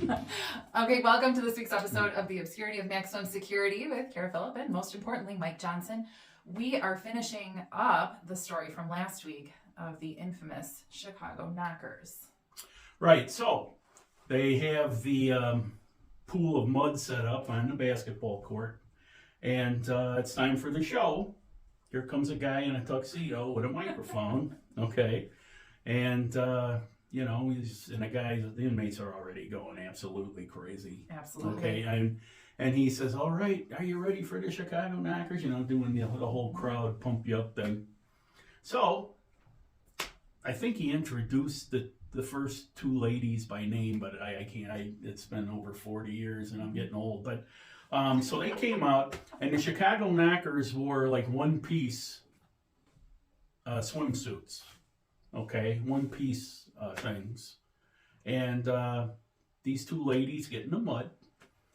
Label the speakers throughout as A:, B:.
A: Okay, welcome to this week's episode of the Obscurity of Maximum Security with Kara Phillip and, most importantly, Mike Johnson. We are finishing up the story from last week of the infamous Chicago Knockers.
B: Right, so they have the pool of mud set up on the basketball court, and it's time for the show. Here comes a guy in a tuxedo with a microphone, okay, and the inmates are already going absolutely crazy.
A: Absolutely.
B: Okay, and he says, "All right, are you ready for the Chicago Knockers?" Doing the whole crowd pump you up thing. So, I think he introduced the first two ladies by name, but I can't. It's been over 40 years, and I'm getting old. But so they came out, and the Chicago Knockers wore like one-piece swimsuits. Okay, one-piece things, and these two ladies get in the mud,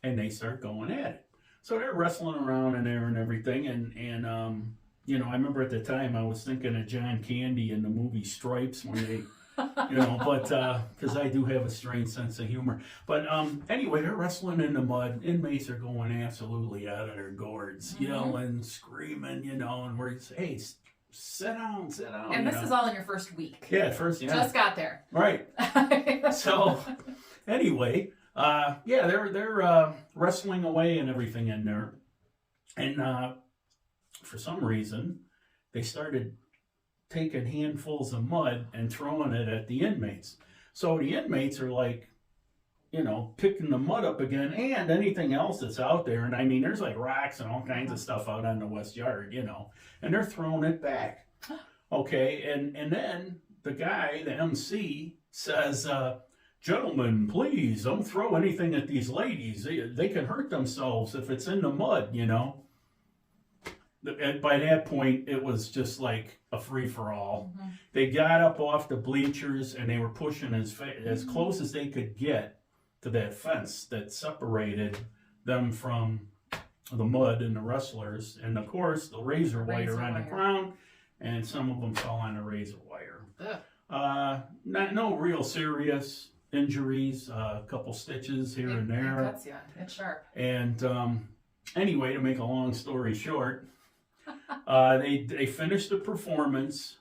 B: and they start going at it. So they're wrestling around in there and everything, and I remember at the time I was thinking of John Candy in the movie Stripes when they, but because I do have a strange sense of humor. But anyway, they're wrestling in the mud. Inmates are going absolutely out of their gourds, yelling, screaming, and we're hey. Sit down.
A: And this is all in your first week.
B: Yeah.
A: Just got there.
B: Right. So, anyway, they're wrestling away and everything in there. And for some reason, they started taking handfuls of mud and throwing it at the inmates. So the inmates are like, picking the mud up again and anything else that's out there. And I mean, there's like rocks and all kinds of stuff out on the West Yard, and they're throwing it back. Okay, and then the guy, the MC, says, "Gentlemen, please don't throw anything at these ladies. They can hurt themselves if it's in the mud, And by that point, it was just like a free-for-all. Mm-hmm. They got up off the bleachers and they were pushing as close as they could get to that fence that separated them from the mud and the wrestlers, and of course the razor wire on the ground, and some of them fell on the razor wire. No real serious injuries, a couple stitches here and there.
A: It cuts you. It's sharp.
B: And anyway, to make a long story short, they finished the performance.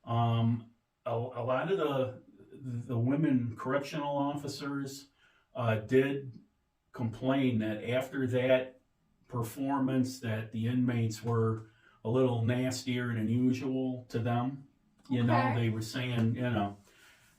B: A lot of the women correctional officers did complain that after that performance that the inmates were a little nastier than usual to them. They were saying,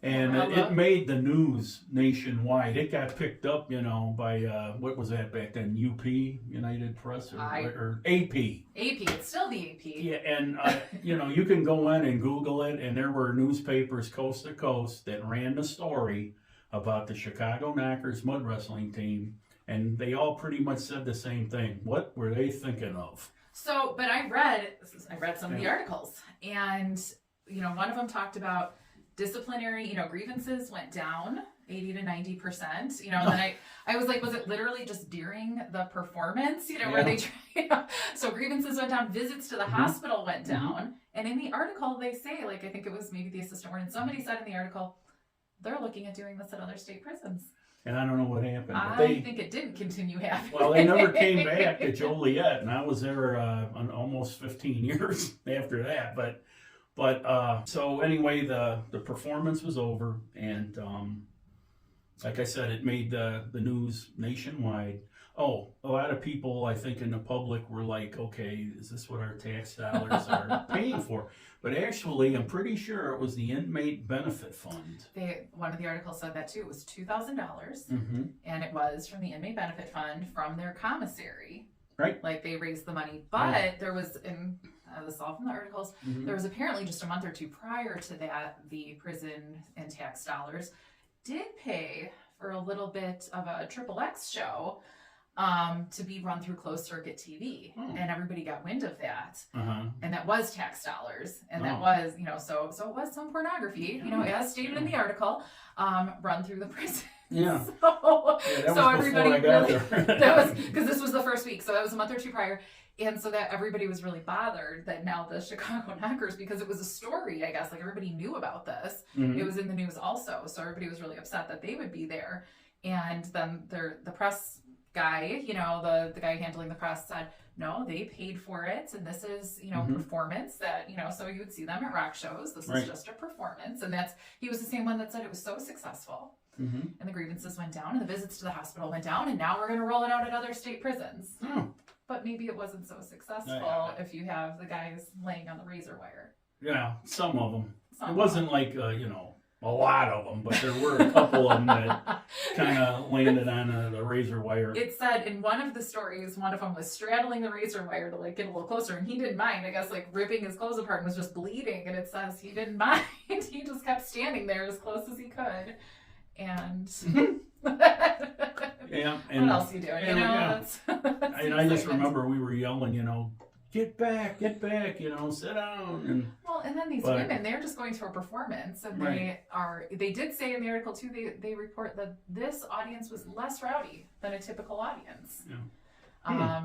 B: and it made the news nationwide. It got picked up, by, what was that back then, UP, United Press, or AP.
A: AP, it's still the AP.
B: Yeah, and, you can go in and Google it, and there were newspapers coast to coast that ran the story about the Chicago Knockers mud wrestling team, and they all pretty much said the same thing. What were they thinking of?
A: So, but I read some of the articles, and one of them talked about disciplinary, grievances went down 80 to 90%. And then I was like, was it literally just during the performance? Where they try? So grievances went down, visits to the hospital went down, and in the article they say, like, I think it was maybe the assistant warden, somebody said in the article, they're looking at doing this at other state prisons.
B: And I don't know what happened. But
A: I think it didn't continue happening.
B: Well, they never came back to Joliet, and I was there almost 15 years after that. But so anyway, the performance was over, and like I said, it made the news nationwide. Oh, a lot of people, I think, in the public were like, okay, is this what our tax dollars are paying for? But actually, I'm pretty sure it was the Inmate Benefit Fund.
A: One of the articles said that too. It was $2,000, and it was from the Inmate Benefit Fund from their commissary.
B: Right.
A: Like, they raised the money. But there was, in this all from the articles, there was apparently just a month or two prior to that, the prison and tax dollars did pay for a little bit of a XXX show to be run through closed circuit TV, and everybody got wind of that, and that was tax dollars, and that was, so it was some pornography, as stated in the article, run through the prison.
B: Yeah.
A: So everybody really, that was because this was the first week, so that was a month or two prior, And so that everybody was really bothered that now the Chicago Knockers, because it was a story, I guess, like everybody knew about this. Mm-hmm. It was in the news also. So everybody was really upset that they would be there. And then the press guy, the guy handling the press said, no, they paid for it. And this is, performance that, so you would see them at rock shows. This is just a performance. And he was the same one that said it was so successful. And the grievances went down and the visits to the hospital went down. And now we're going to roll it out at other state prisons.
B: Oh.
A: But maybe it wasn't so successful if you have the guys laying on the razor wire.
B: Yeah, some of them. It wasn't like, a lot of them, but there were a couple of them that kind of landed on the razor wire.
A: It said in one of the stories, one of them was straddling the razor wire to get a little closer, and he didn't mind. I guess ripping his clothes apart and was just bleeding, and it says he didn't mind. He just kept standing there as close as he could, and
B: yeah.
A: And what else are you doing? That's
B: and I just remember we were yelling, get back, sit down.
A: And then these women, they're just going to a performance, and they did say in the article too, they report that this audience was less rowdy than a typical audience. Yeah.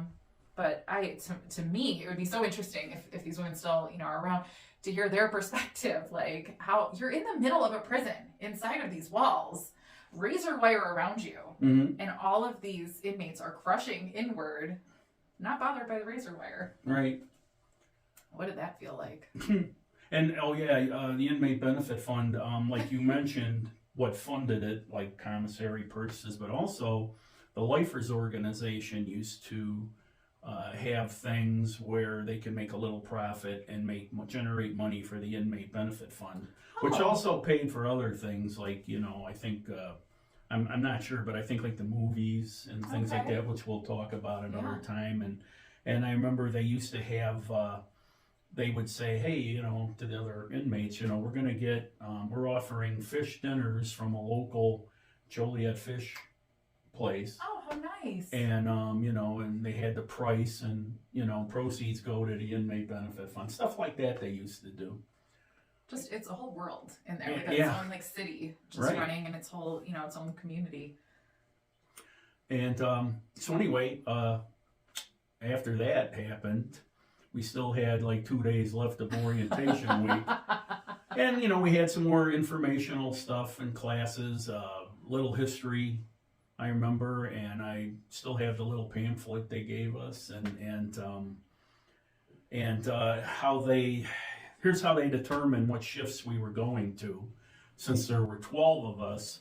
A: But to me, it would be so interesting if these women still, are around, to hear their perspective, how you're in the middle of a prison inside of these walls, razor wire around you, and all of these inmates are crushing inward, not bothered by the razor wire.
B: Right.
A: What did that feel like?
B: And the inmate benefit fund, like you mentioned, what funded it, like commissary purchases, but also the Lifers organization used to have things where they could make a little profit and generate money for the inmate benefit fund, which also paid for other things like, I think, I'm not sure, but I think like the movies and things like that, which we'll talk about another time. And I remember they used to have, they would say, hey, to the other inmates, we're going to get, we're offering fish dinners from a local Joliet fish place.
A: Oh, how nice.
B: And, and they had the price and, proceeds go to the inmate benefit fund. Stuff like that they used to do.
A: Just, it's a whole world in there. Its own city just running in its whole, its own community.
B: And so anyway, after that happened, we still had 2 days left of orientation week. And, we had some more informational stuff in classes, little history, I remember, and I still have the little pamphlet they gave us, and here's how they determined what shifts we were going to, since there were 12 of us,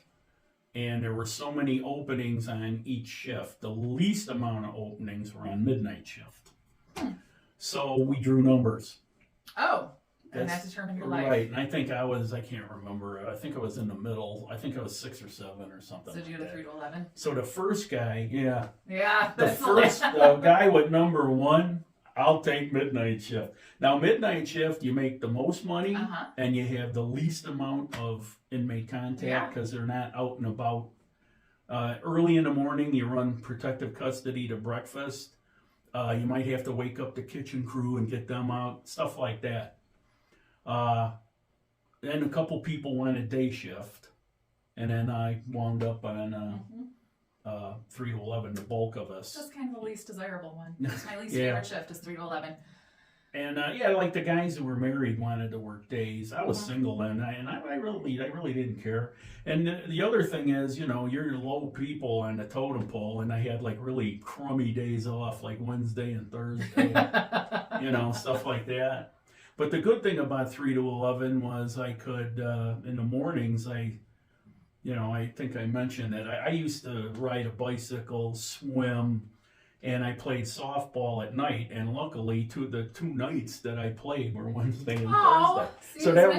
B: and there were so many openings on each shift. The least amount of openings were on midnight shift. So we drew numbers.
A: Oh, and that determined your life.
B: Right, and I can't remember, I think I was in the middle. I think I was 6 or 7 or something.
A: So did you go to 3 to 11?
B: So the first guy,
A: Yeah,
B: the guy with number 1, I'll take midnight shift. Now, midnight shift, you make the most money, and you have the least amount of inmate contact because they're not out and about. Early in the morning, you run protective custody to breakfast. You might have to wake up the kitchen crew and get them out, stuff like that. Then a couple people went a day shift, and then I wound up on 3 to 11, the bulk of us.
A: That's kind of the least desirable one. My least favorite shift is 3 to 11.
B: And like the guys who were married wanted to work days. I was single then, and I really didn't care. And the other thing is, you're low people on the totem pole, and I had really crummy days off, like Wednesday and Thursday, stuff like that. But the good thing about 3 to 11 was I could, in the mornings, I think I mentioned that I used to ride a bicycle, swim, and I played softball at night. And luckily, the 2 nights that I played were Wednesday and Thursday. So that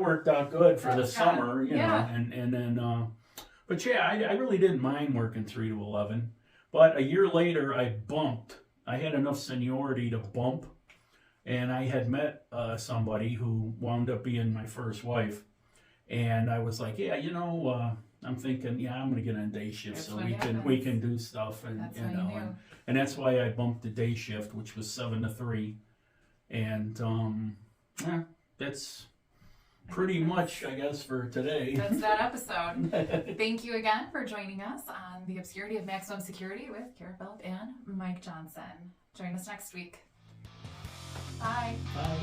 B: worked out good for the summer, And then, but I really didn't mind working 3 to 11. But a year later, I bumped. I had enough seniority to bump, and I had met somebody who wound up being my first wife. And I was like, I'm thinking, I'm going to get on day shift so we can do stuff, and that's why I bumped the day shift, which was 7 to 3, and that's pretty much, I guess, for today.
A: That's that episode. Thank you again for joining us on the Obscurity of Maximum Security with Kara Phillip and Mike Johnson. Join us next week. Bye.
B: Bye.